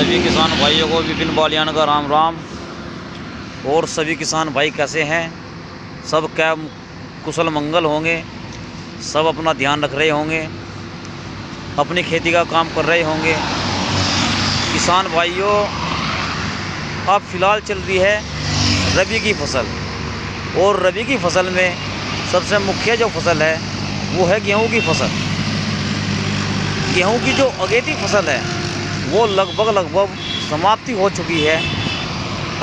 सभी किसान भाइयों को विपिन बालियान का राम राम। और सभी किसान भाई कैसे हैं? सब क्या कुशल मंगल होंगे? सब अपना ध्यान रख रहे होंगे, अपनी खेती का काम कर रहे होंगे। किसान भाइयों, अब फ़िलहाल चल रही है रबी की फसल, और रबी की फसल में सबसे मुख्य जो फसल है वो है गेहूं की फसल। गेहूं की जो अगेती फसल है वो लगभग समाप्ति हो चुकी है।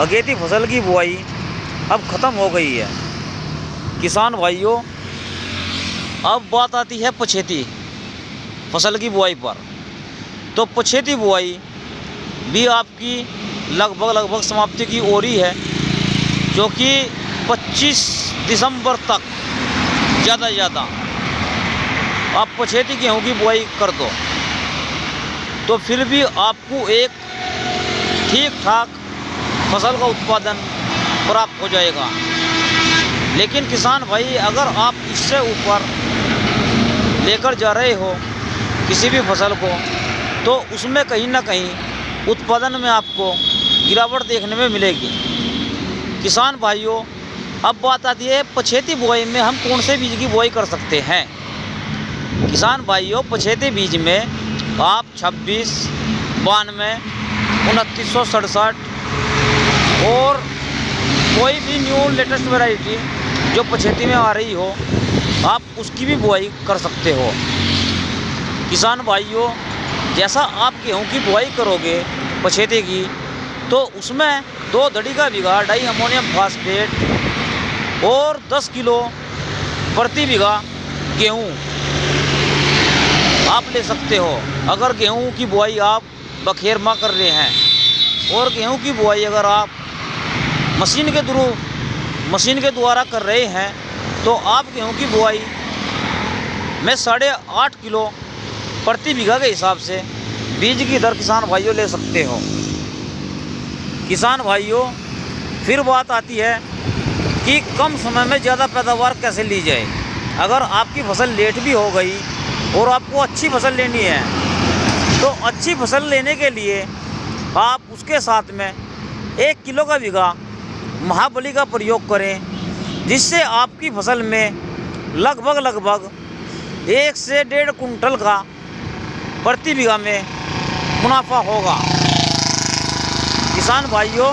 अगेती फसल की बुआई अब ख़त्म हो गई है। किसान भाइयों, अब बात आती है पछेती फसल की बुआई पर। तो पछेती बुआई भी आपकी लगभग समाप्ति की ओर ही है, जो कि 25 दिसंबर तक ज़्यादा से ज़्यादा आप पछेती गेहूँ की बुआई कर दो तो फिर भी आपको एक ठीक ठाक फसल का उत्पादन प्राप्त हो जाएगा। लेकिन किसान भाई, अगर आप इससे ऊपर लेकर जा रहे हो किसी भी फसल को, तो उसमें कहीं ना कहीं उत्पादन में आपको गिरावट देखने में मिलेगी। किसान भाइयों, अब बात आती है पछेती बुआई में हम कौन से बीज की बुआई कर सकते हैं। किसान भाइयों, पछेती बीज में आप 26, 92, 2967 और कोई भी न्यू लेटेस्ट वैरायटी जो पछेती में आ रही हो, आप उसकी भी बुआई कर सकते हो। किसान भाइयों, जैसा आप गेहूँ की बुआई करोगे पछेती की, तो उसमें 2 धड़ी का बीघा डाई अमोनियम फास्फेट और 10 किलो प्रति बीघा गेहूँ आप ले सकते हो। अगर गेहूं की बुआई आप बखेर माह कर रहे हैं, और गेहूं की बुआई अगर आप मशीन के द्वारा कर रहे हैं, तो आप गेहूं की बुआई में 8.5 किलो प्रति बीघा के हिसाब से बीज की दर किसान भाइयों ले सकते हो। किसान भाइयों, फिर बात आती है कि कम समय में ज़्यादा पैदावार कैसे ली जाए। अगर आपकी फसल लेट भी हो गई और आपको अच्छी फसल लेनी है, तो अच्छी फसल लेने के लिए आप उसके साथ में 1 किलो का बीघा महाबली का प्रयोग करें, जिससे आपकी फसल में लगभग 1 से 1.5 कुंटल का प्रति बीघा में मुनाफा होगा। किसान भाइयों,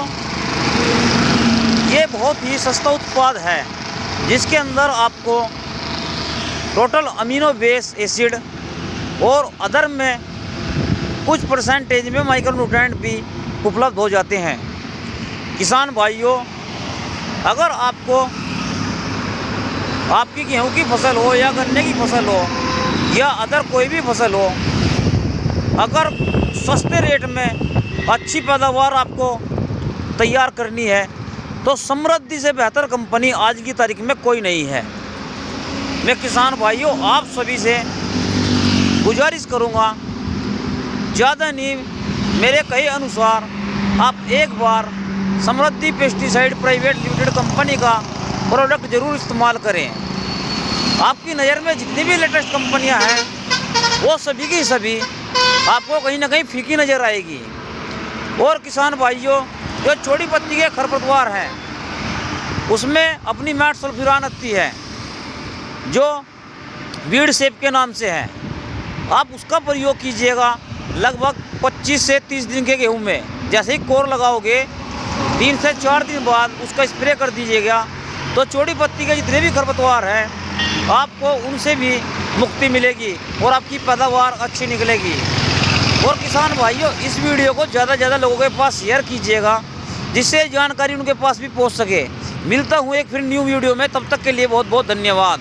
ये बहुत ही सस्ता उत्पाद है, जिसके अंदर आपको टोटल अमीनो बेस एसिड और अदर में कुछ परसेंटेज में माइक्रोन्यूट्रिएंट भी उपलब्ध हो जाते हैं। किसान भाइयों, अगर आपको आपकी गेहूं की फसल हो या गन्ने की फसल हो या अदर कोई भी फसल हो, अगर सस्ते रेट में अच्छी पैदावार आपको तैयार करनी है, तो समृद्धि से बेहतर कंपनी आज की तारीख में कोई नहीं है। मैं किसान भाइयों आप सभी से गुजारिश करूंगा, ज़्यादा नहीं, मेरे कहे अनुसार आप एक बार समृद्धि पेस्टिसाइड प्राइवेट लिमिटेड कंपनी का प्रोडक्ट ज़रूर इस्तेमाल करें। आपकी नज़र में जितनी भी लेटेस्ट कंपनियां हैं, वो सभी की सभी आपको कहीं ना कहीं फीकी नज़र आएगी। और किसान भाइयों, जो छोटी पत्ती के खरपतवार हैं, उसमें अपनी मैट सल्फ्यूरान आती है जो वीड सेप के नाम से है। आप उसका प्रयोग कीजिएगा लगभग 25 से 30 दिन के गेहूं में। जैसे ही कोर लगाओगे 3 से 4 दिन बाद उसका स्प्रे कर दीजिएगा, तो छोटी पत्ती के जितने भी खरपतवार हैं आपको उनसे भी मुक्ति मिलेगी और आपकी पैदावार अच्छी निकलेगी। और किसान भाइयों, इस वीडियो को ज़्यादा से ज़्यादा लोगों के पास शेयर कीजिएगा, जिससे जानकारी उनके पास भी पहुंच सके। मिलता हूं एक फिर न्यू वीडियो में, तब तक के लिए बहुत बहुत धन्यवाद।